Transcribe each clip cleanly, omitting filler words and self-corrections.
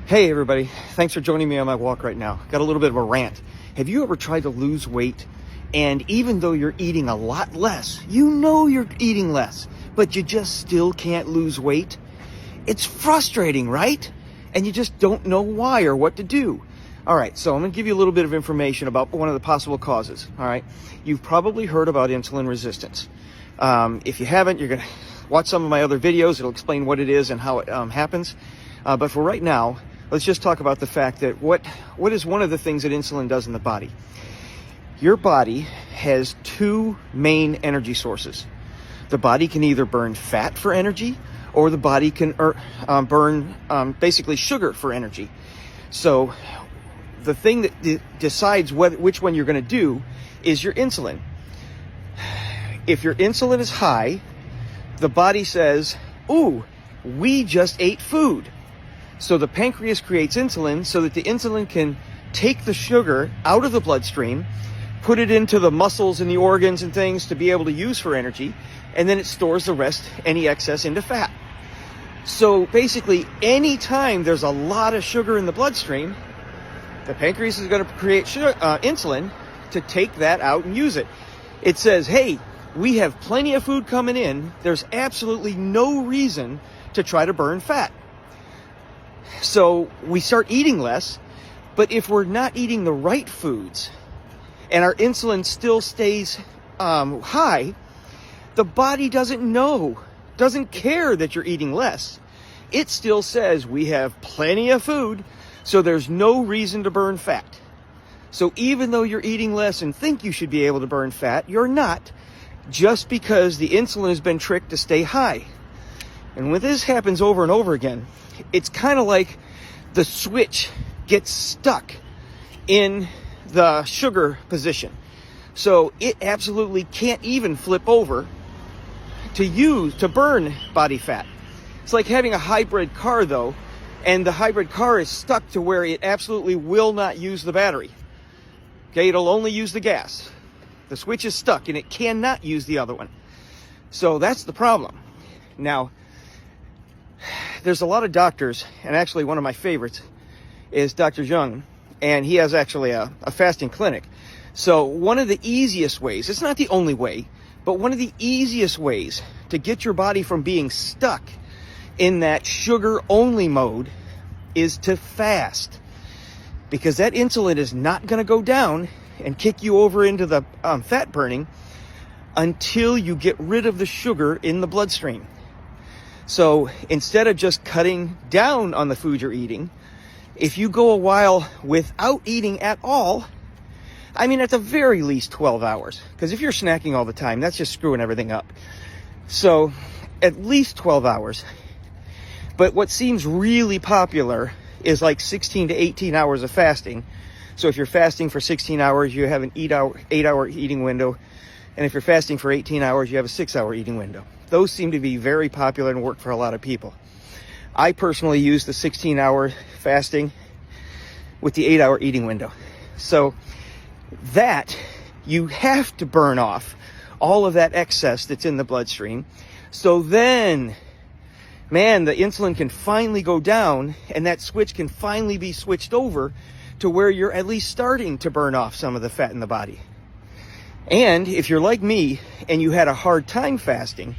Hey everybody, thanks for joining me on my walk right now. Got a little bit of a rant. Have you ever tried to lose weight and even though you're eating a lot less, you know you're eating less, but you just still can't lose weight? It's frustrating, right? And you just don't know why or what to do. All right, so I'm gonna give you a little bit of information about one of the possible causes, all right? You've probably heard about insulin resistance. If you haven't, you're gonna watch some of my other videos. It'll explain what it is and how it happens. But for right now, let's just talk about the fact that what is one of the things that insulin does in the body. Your body has two main energy sources. The body can either burn fat for energy, or the body can burn basically sugar for energy. So the thing that decides which one you're going to do is your insulin. If your insulin is high, the body says, ooh, we just ate food. So the pancreas creates insulin so that the insulin can take the sugar out of the bloodstream, put it into the muscles and the organs and things to be able to use for energy, and then it stores the rest, any excess, into fat. So basically, anytime there's a lot of sugar in the bloodstream, the pancreas is going to create insulin to take that out and use it. It says, hey, we have plenty of food coming in. There's absolutely no reason to try to burn fat. So we start eating less, but if we're not eating the right foods and our insulin still stays high, the body doesn't care that you're eating less. It still says we have plenty of food, so there's no reason to burn fat. So even though you're eating less and think you should be able to burn fat, you're not, just because the insulin has been tricked to stay high. And when this happens over and over again, it's kind of like the switch gets stuck in the sugar position. So it absolutely can't even flip over to burn body fat. It's like having a hybrid car though, and the hybrid car is stuck to where it absolutely will not use the battery. Okay, it'll only use the gas. The switch is stuck and it cannot use the other one. So that's the problem. Now, there's a lot of doctors, and actually one of my favorites is Dr. Jung, and he has actually a fasting clinic. So one of the easiest ways, it's not the only way, but one of the easiest ways to get your body from being stuck in that sugar-only mode is to fast. Because that insulin is not going to go down and kick you over into the fat burning until you get rid of the sugar in the bloodstream. So instead of just cutting down on the food you're eating, if you go a while without eating at all, I mean, at the very least 12 hours. Because if you're snacking all the time, that's just screwing everything up. So at least 12 hours. But what seems really popular is like 16 to 18 hours of fasting. So if you're fasting for 16 hours, you have an 8-hour eating window. And if you're fasting for 18 hours, you have a 6-hour eating window. Those seem to be very popular and work for a lot of people. I personally use the 16-hour fasting with the 8-hour eating window. So that, you have to burn off all of that excess that's in the bloodstream. So then, man, the insulin can finally go down and that switch can finally be switched over to where you're at least starting to burn off some of the fat in the body. And if you're like me and you had a hard time fasting,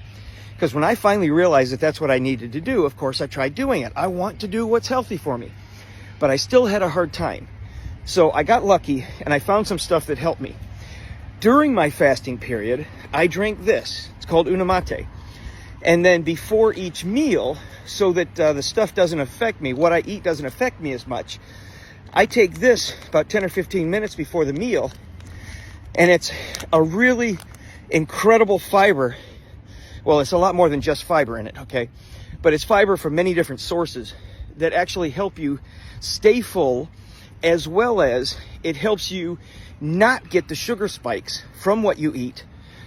because when I finally realized that that's what I needed to do, of course, I tried doing it. I want to do what's healthy for me. But I still had a hard time. So I got lucky and I found some stuff that helped me. During my fasting period, I drank this. It's called Unamate. And then before each meal, so that the stuff doesn't affect me, what I eat doesn't affect me as much, I take this about 10 or 15 minutes before the meal. And it's a really incredible fiber. Well, it's a lot more than just fiber in it, okay? But it's fiber from many different sources that actually help you stay full, as well as it helps you not get the sugar spikes from what you eat,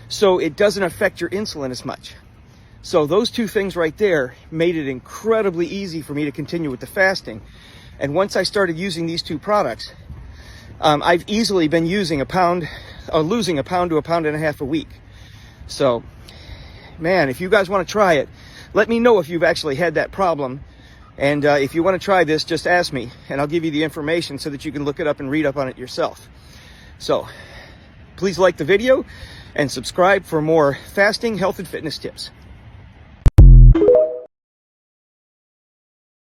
so it doesn't affect your insulin as much. So those two things right there made it incredibly easy for me to continue with the fasting. And once I started using these two products, I've easily been losing a pound to a pound and a half a week. So, man, if you guys want to try it, let me know if you've actually had that problem And if you want to try this, just ask me, and I'll give you the information so that you can look it up and read up on it yourself. So please like the video and subscribe for more fasting, health, and fitness tips.